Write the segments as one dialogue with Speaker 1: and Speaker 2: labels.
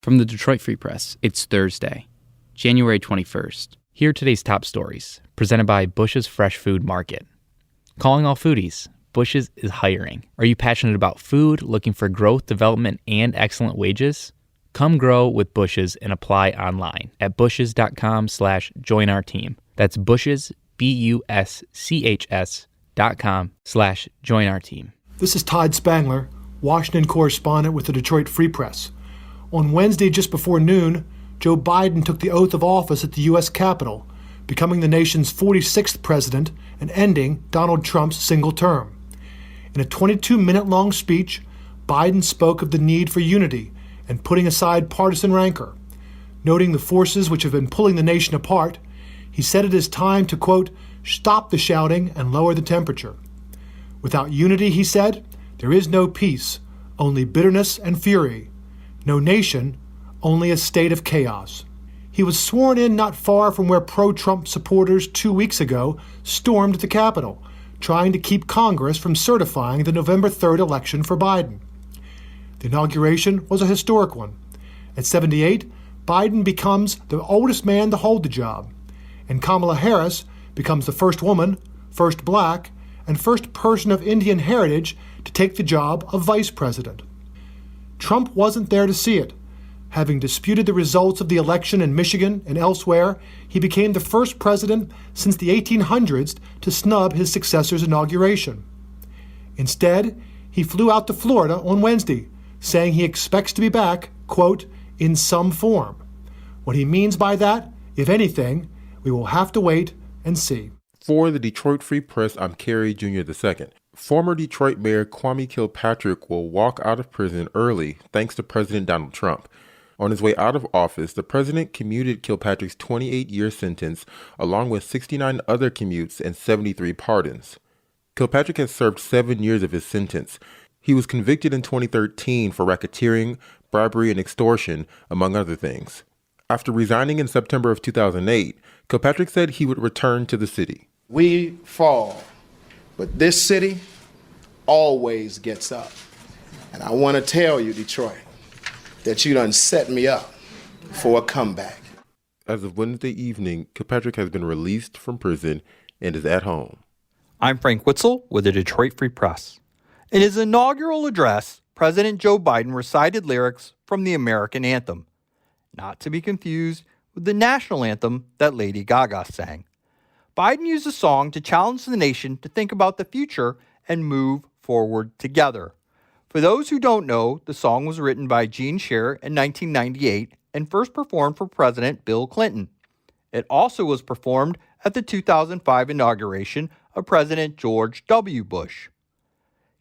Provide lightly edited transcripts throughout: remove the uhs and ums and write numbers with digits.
Speaker 1: From the Detroit Free Press, it's Thursday, January 21st. Here are today's top stories, presented by Bush's Fresh Food Market. Calling all foodies, Bush's is hiring. Are you passionate about food, looking for growth, development, and excellent wages? Come grow with Bush's and apply online at bushes.com/join our team. That's Bush's, BUSCHS.com/join our team.
Speaker 2: This is Todd Spangler, Washington correspondent with the Detroit Free Press. On Wednesday, just before noon, Joe Biden took the oath of office at the U.S. Capitol, becoming the nation's 46th president and ending Donald Trump's single term. In a 22-minute-long speech, Biden spoke of the need for unity and putting aside partisan rancor. Noting the forces which have been pulling the nation apart, he said it is time to, quote, stop the shouting and lower the temperature. Without unity, he said, there is no peace, only bitterness and fury. No nation, only a state of chaos. He was sworn in not far from where pro-Trump supporters 2 weeks ago stormed the Capitol, trying to keep Congress from certifying the November 3rd election for Biden. The inauguration was a historic one. At 78, Biden becomes the oldest man to hold the job, and Kamala Harris becomes the first woman, first black, and first person of Indian heritage to take the job of vice president. Trump wasn't there to see it. Having disputed the results of the election in Michigan and elsewhere, he became the first president since the 1800s to snub his successor's inauguration. Instead, he flew out to Florida on Wednesday, saying he expects to be back, quote, in some form. What he means by that, if anything, we will have to wait and see.
Speaker 3: For the Detroit Free Press, I'm Kerry Jr. II. Former Detroit Mayor Kwame Kilpatrick will walk out of prison early thanks to President Donald Trump. On his way out of office, the president commuted Kilpatrick's 28-year sentence along with 69 other commutes and 73 pardons. Kilpatrick has served 7 years of his sentence. He was convicted in 2013 for racketeering, bribery, and extortion, among other things. After resigning in September of 2008, Kilpatrick said he would return to the city.
Speaker 4: We fall, but this city always gets up. And I want to tell you, Detroit, that you done set me up for a comeback.
Speaker 3: As of Wednesday evening, Kilpatrick has been released from prison and is at home.
Speaker 5: I'm Frank Witzel with the Detroit Free Press. In his inaugural address, President Joe Biden recited lyrics from the American Anthem, not to be confused with the national anthem that Lady Gaga sang. Biden used the song to challenge the nation to think about the future and move forward together. For those who don't know, the song was written by Gene Scherer in 1998 and first performed for President Bill Clinton. It also was performed at the 2005 inauguration of President George W. Bush.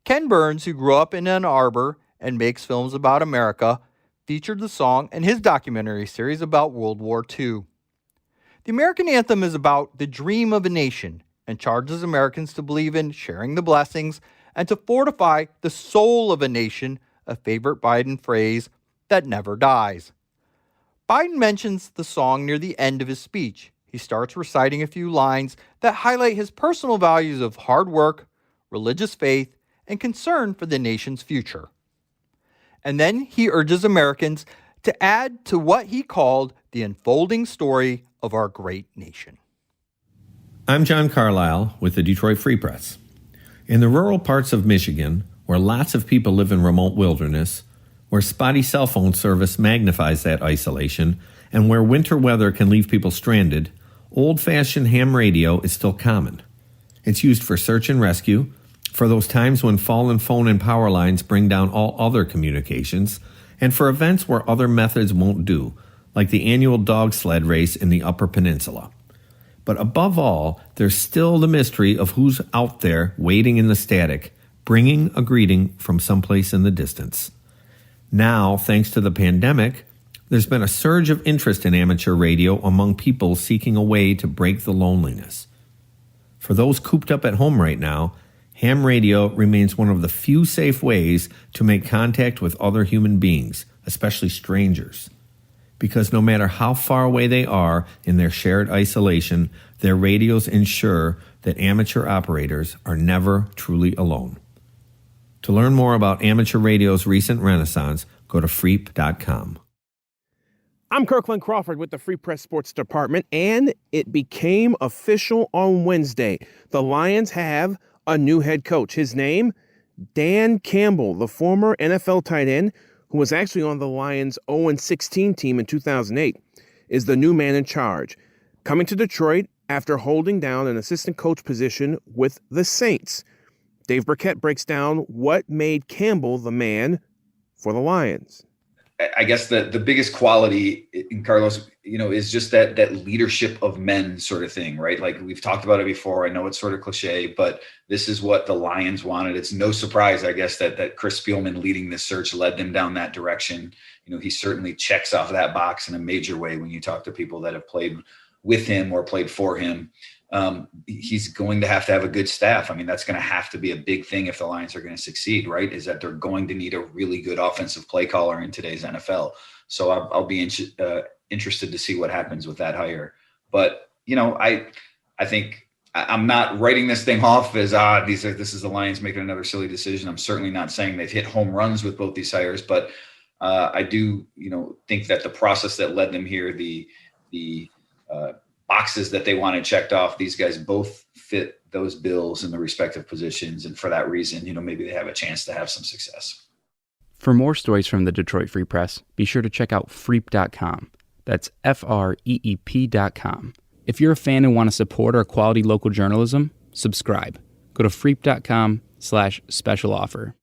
Speaker 5: Ken Burns, who grew up in Ann Arbor and makes films about America, featured the song in his documentary series about World War II. The American Anthem is about the dream of a nation and charges Americans to believe in sharing the blessings and to fortify the soul of a nation, a favorite Biden phrase that never dies. Biden mentions the song near the end of his speech. He starts reciting a few lines that highlight his personal values of hard work, religious faith, and concern for the nation's future. And then he urges Americans to add to what he called the unfolding story of our great nation.
Speaker 6: I'm John Carlisle with the Detroit Free Press. In the rural parts of Michigan, where lots of people live in remote wilderness, where spotty cell phone service magnifies that isolation, and where winter weather can leave people stranded, old-fashioned ham radio is still common. It's used for search and rescue, for those times when fallen phone and power lines bring down all other communications, and for events where other methods won't do, like the annual dog sled race in the Upper Peninsula. But above all, there's still the mystery of who's out there waiting in the static, bringing a greeting from someplace in the distance. Now, thanks to the pandemic, there's been a surge of interest in amateur radio among people seeking a way to break the loneliness. For those cooped up at home right now, ham radio remains one of the few safe ways to make contact with other human beings, especially strangers. Because no matter how far away they are in their shared isolation, their radios ensure that amateur operators are never truly alone. To learn more about amateur radio's recent renaissance, go to freep.com.
Speaker 7: I'm Kirkland Crawford with the Free Press Sports Department, and it became official on Wednesday. The Lions have a new head coach. His name, Dan Campbell, the former NFL tight end who was actually on the Lions' 0-16 team in 2008, is the new man in charge, coming to Detroit after holding down an assistant coach position with the Saints. Dave Burkett breaks down what made Campbell the man for the Lions.
Speaker 8: I guess the biggest quality in Carlos, is just that leadership of men sort of thing, right? Like we've talked about it before. I know it's sort of cliche, but this is what the Lions wanted. It's no surprise, I guess, that Chris Spielman leading this search led them down that direction. He certainly checks off that box in a major way when you talk to people that have played with him or played for him. He's going to have a good staff. I mean, that's going to have to be a big thing if the Lions are going to succeed, right? Is that they're going to need a really good offensive play caller in today's NFL. So I'll be interested to see what happens with that hire. But, I think I'm not writing this thing off as, this is the Lions making another silly decision. I'm certainly not saying they've hit home runs with both these hires, but I do, think that the process that led them here, the boxes that they wanted checked off, these guys both fit those bills in the respective positions. And for that reason, maybe they have a chance to have some success.
Speaker 1: For more stories from the Detroit Free Press, be sure to check out freep.com. That's FREEP.com. If you're a fan and want to support our quality local journalism, subscribe. Go to freep.com/special offer.